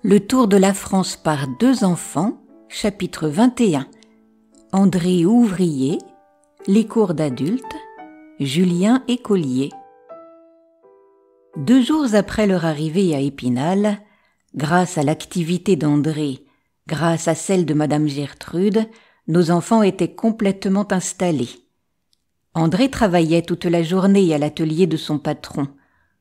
Le tour de la France par deux enfants, chapitre 21. André ouvrier, les cours d'adultes, Julien écolier. 2 jours après leur arrivée à Épinal, grâce à l'activité d'André, grâce à celle de Madame Gertrude, nos enfants étaient complètement installés. André travaillait toute la journée à l'atelier de son patron,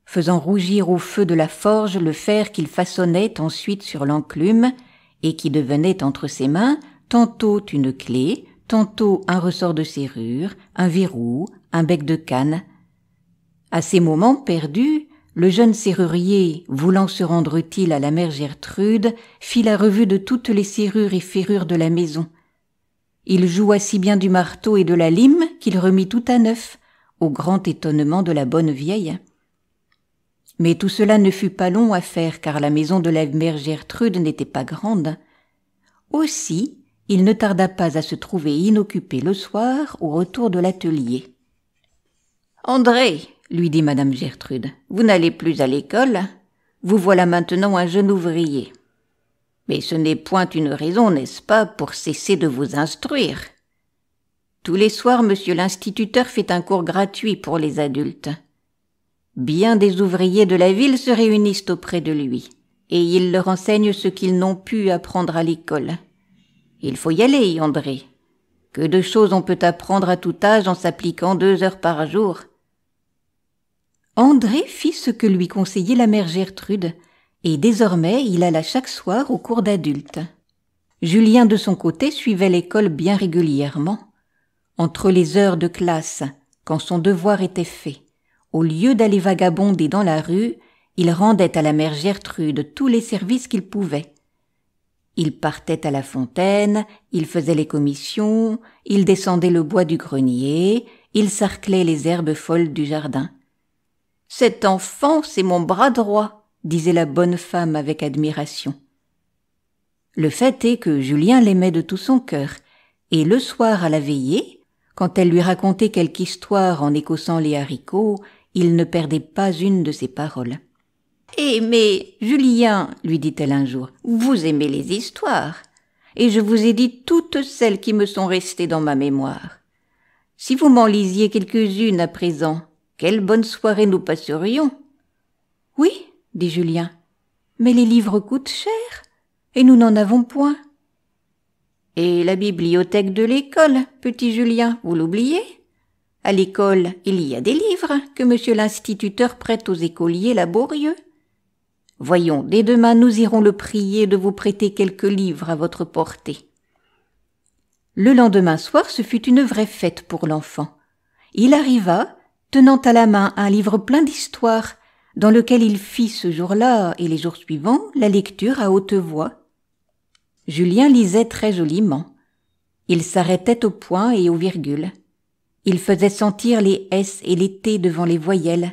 faisant rougir au feu de la forge le fer qu'il façonnait ensuite sur l'enclume et qui devenait entre ses mains tantôt une clé, tantôt un ressort de serrure, un verrou, un bec de canne. À ces moments perdus, le jeune serrurier, voulant se rendre utile à la mère Gertrude, fit la revue de toutes les serrures et ferrures de la maison. Il joua si bien du marteau et de la lime qu'il remit tout à neuf, au grand étonnement de la bonne vieille. Mais tout cela ne fut pas long à faire, car la maison de la mère Gertrude n'était pas grande. Aussi, il ne tarda pas à se trouver inoccupé le soir au retour de l'atelier. « André, lui dit Madame Gertrude, vous n'allez plus à l'école, vous voilà maintenant un jeune ouvrier. Mais ce n'est point une raison, n'est-ce pas, pour cesser de vous instruire. Tous les soirs, monsieur l'instituteur fait un cours gratuit pour les adultes. Bien des ouvriers de la ville se réunissent auprès de lui, et il leur enseigne ce qu'ils n'ont pu apprendre à l'école. Il faut y aller, André. Que de choses on peut apprendre à tout âge en s'appliquant 2 heures par jour. » André fit ce que lui conseillait la mère Gertrude, et désormais il alla chaque soir au cours d'adultes. Julien de son côté suivait l'école bien régulièrement. Entre les heures de classe, quand son devoir était fait, au lieu d'aller vagabonder dans la rue, il rendait à la mère Gertrude tous les services qu'il pouvait. Il partait à la fontaine, il faisait les commissions, il descendait le bois du grenier, il sarclait les herbes folles du jardin. « Cet enfant, c'est mon bras droit », disait la bonne femme avec admiration. Le fait est que Julien l'aimait de tout son cœur, et le soir à la veillée, quand elle lui racontait quelque histoire en écossant les haricots, il ne perdait pas une de ses paroles. « Eh mais, Julien, lui dit-elle un jour, vous aimez les histoires, et je vous ai dit toutes celles qui me sont restées dans ma mémoire. Si vous m'en lisiez quelques-unes à présent, quelle bonne soirée nous passerions. »« Oui, dit Julien, mais les livres coûtent cher, et nous n'en avons point. »« Et la bibliothèque de l'école, petit Julien, vous l'oubliez ? À l'école, il y a des livres que monsieur l'instituteur prête aux écoliers laborieux. Voyons, dès demain nous irons le prier de vous prêter quelques livres à votre portée. » Le lendemain soir, ce fut une vraie fête pour l'enfant. Il arriva, tenant à la main un livre plein d'histoires, dans lequel il fit ce jour-là et les jours suivants la lecture à haute voix. Julien lisait très joliment. Il s'arrêtait aux points et aux virgules. Il faisait sentir les S et les T devant les voyelles.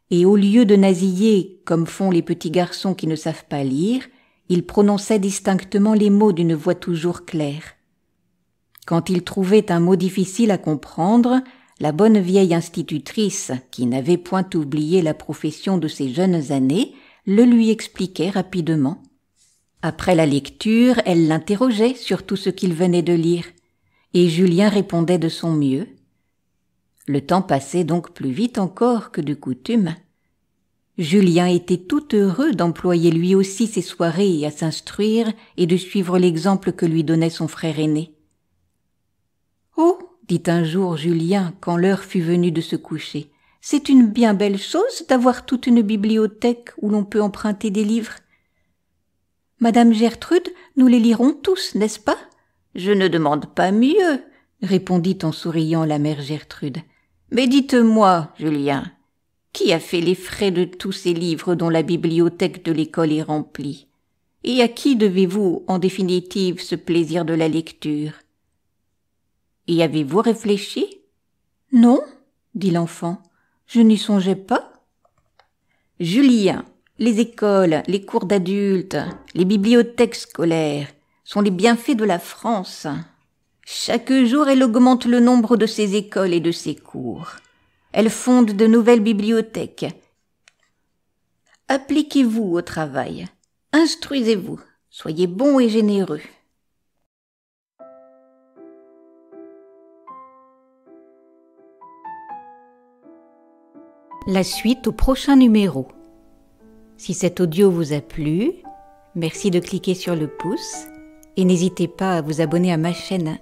Et au lieu de nasiller, comme font les petits garçons qui ne savent pas lire, il prononçait distinctement les mots d'une voix toujours claire. Quand il trouvait un mot difficile à comprendre, la bonne vieille institutrice, qui n'avait point oublié la profession de ses jeunes années, le lui expliquait rapidement. Après la lecture, elle l'interrogeait sur tout ce qu'il venait de lire, et Julien répondait de son mieux. Le temps passait donc plus vite encore que de coutume. Julien était tout heureux d'employer lui aussi ses soirées à s'instruire et de suivre l'exemple que lui donnait son frère aîné. « Oh !» dit un jour Julien quand l'heure fut venue de se coucher. « C'est une bien belle chose d'avoir toute une bibliothèque où l'on peut emprunter des livres. Madame Gertrude, nous les lirons tous, n'est-ce pas ? » « Je ne demande pas mieux, » répondit en souriant la mère Gertrude. « Mais dites-moi, Julien, qui a fait les frais de tous ces livres dont la bibliothèque de l'école est remplie ? Et à qui devez-vous, en définitive, ce plaisir de la lecture ? Y avez-vous réfléchi ? » ?»« Non, » dit l'enfant, « je n'y songeais pas. »« Julien, les écoles, les cours d'adultes, les bibliothèques scolaires sont les bienfaits de la France. Chaque jour, elle augmente le nombre de ses écoles et de ses cours. Elle fonde de nouvelles bibliothèques. Appliquez-vous au travail. Instruisez-vous, soyez bons et généreux. La suite au prochain numéro. Si cet audio vous a plu, merci de cliquer sur le pouce et n'hésitez pas à vous abonner à ma chaîne.